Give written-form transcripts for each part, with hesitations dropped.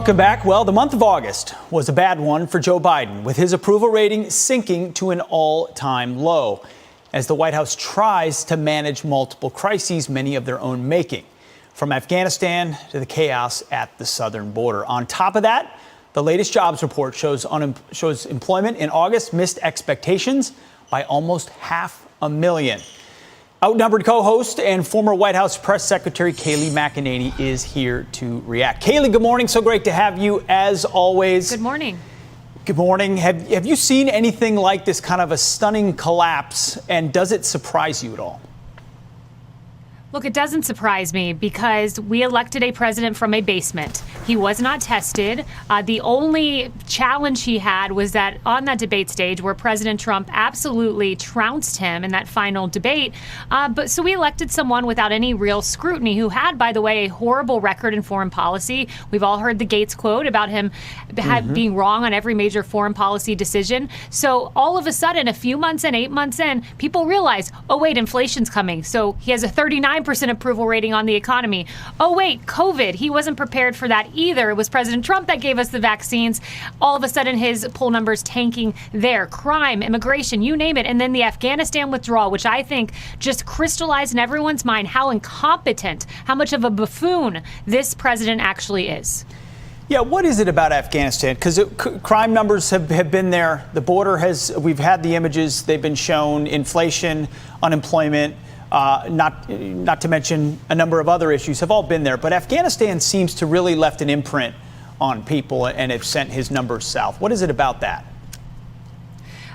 Welcome back. Well, the month of August was a bad one for Joe Biden, with his approval rating sinking to an all-time low as the White House tries to manage multiple crises, many of their own making, from Afghanistan to the chaos at the southern border. On top of that, the latest jobs report shows employment in August missed expectations by almost 500,000. Outnumbered co-host and former White House press secretary Kayleigh McEnany is here to react. Kayleigh, good morning. So great to have you as always. Good morning. Good morning. Have you seen anything like this kind of a stunning collapse, and does it surprise you at all? Look, it doesn't surprise me because we elected a president from a basement. He was not tested. The only challenge he had was that on that debate stage where President Trump absolutely trounced him in that final debate. So we elected someone without any real scrutiny who had, by the way, a horrible record in foreign policy. We've all heard the Gates quote about him being wrong on every major foreign policy decision. So all of a sudden, a few months in, 8 months in, people realize, oh, wait, inflation's coming. So he has a 39% approval rating on the economy. Oh, wait, COVID. He wasn't prepared for that either. It was President Trump that gave us the vaccines. All of a sudden, his poll numbers tanking there. Crime, immigration, you name it. And then the Afghanistan withdrawal, which I think just crystallized in everyone's mind how incompetent, how much of a buffoon this president actually is. Yeah, what is it about Afghanistan? Because crime numbers have been there. The border we've had the images, they've been shown, inflation, unemployment, not to mention a number of other issues have all been there. But Afghanistan seems to really left an imprint on people and have sent his numbers south. What is it about that?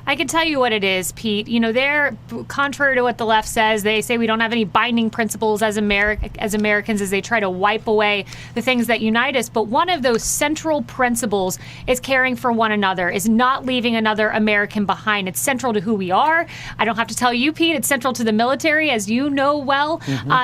I can tell you what it is, Pete. You know, they're contrary to what the left says. They say we don't have any binding principles as Americans as they try to wipe away the things that unite us. But one of those central principles is caring for one another, is not leaving another American behind. It's central to who we are. I don't have to tell you, Pete, it's central to the military, as you know well.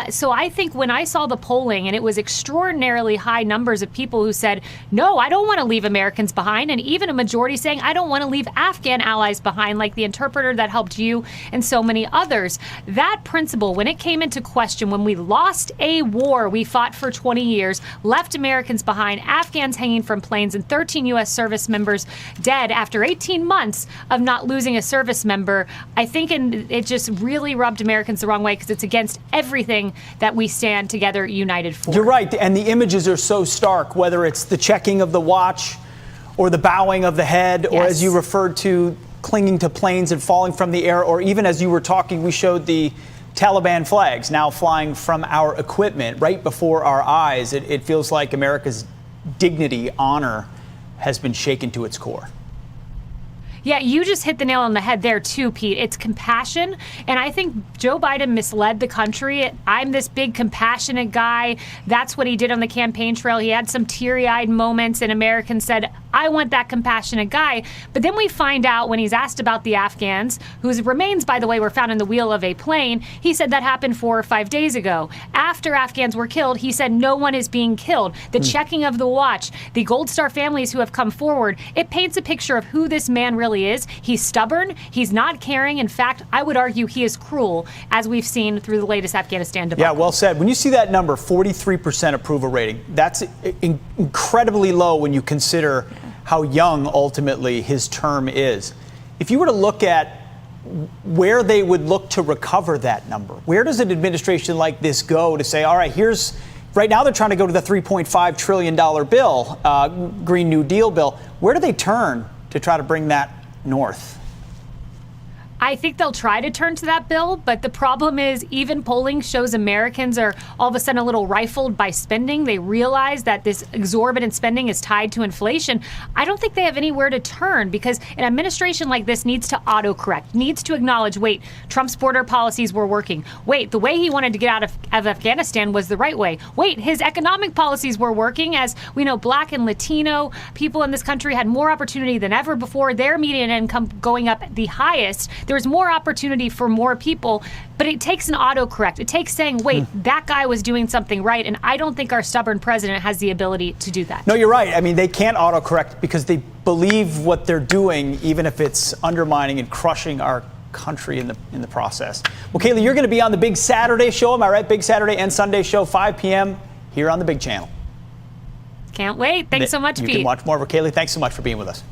So I think when I saw the polling, and it was extraordinarily high numbers of people who said, no, I don't want to leave Americans behind, and even a majority saying, I don't want to leave Afghan allies behind, like the interpreter that helped you and so many others. That principle, when it came into question, when we lost a war we fought for 20 years, left Americans behind, Afghans hanging from planes, and 13 U.S. service members dead after 18 months of not losing a service member, I think it just really rubbed Americans the wrong way because it's against everything that we stand together united for. You're right, and the images are so stark, whether it's the checking of the watch or the bowing of the head, or as you referred to, clinging to planes and falling from the air, or even as you were talking, we showed the Taliban flags now flying from our equipment right before our eyes. It feels like America's dignity, honor has been shaken to its core. Yeah, you just hit the nail on the head there too, Pete. It's compassion. And I think Joe Biden misled the country. I'm this big compassionate guy. That's what he did on the campaign trail. He had some teary-eyed moments, and Americans said, I want that compassionate guy. But then we find out when he's asked about the Afghans, whose remains, by the way, were found in the wheel of a plane, he said that happened 4 or 5 days ago. After Afghans were killed, he said no one is being killed. The checking of the watch, the Gold Star families who have come forward, it paints a picture of who this man really is. He's stubborn. He's not caring. In fact, I would argue he is cruel, as we've seen through the latest Afghanistan debacle. Yeah, well said. When you see that number, 43% approval rating, that's incredibly low when you consider how young ultimately his term is. If you were to look at where they would look to recover that number, where does an administration like this go to say, all right, right now they're trying to go to the $3.5 trillion bill, Green New Deal bill. Where do they turn to try to bring that north? I think they'll try to turn to that bill, but the problem is even polling shows Americans are all of a sudden a little rifled by spending. They realize that this exorbitant spending is tied to inflation. I don't think they have anywhere to turn because an administration like this needs to autocorrect, needs to acknowledge, wait, Trump's border policies were working. Wait, the way he wanted to get out of Afghanistan was the right way. Wait, his economic policies were working. As we know, Black and Latino people in this country had more opportunity than ever before. Their median income going up the highest. There's more opportunity for more people, but it takes an autocorrect. It takes saying, wait, that guy was doing something right, and I don't think our stubborn president has the ability to do that. No, you're right. I mean, they can't autocorrect because they believe what they're doing, even if it's undermining and crushing our country in the process. Well, Kayleigh, you're going to be on the Big Saturday show, am I right? Big Saturday and Sunday show, 5 p.m. here on the Big Channel. Can't wait. Thanks so much, Pete. You can watch more of her. Kayleigh, thanks so much for being with us.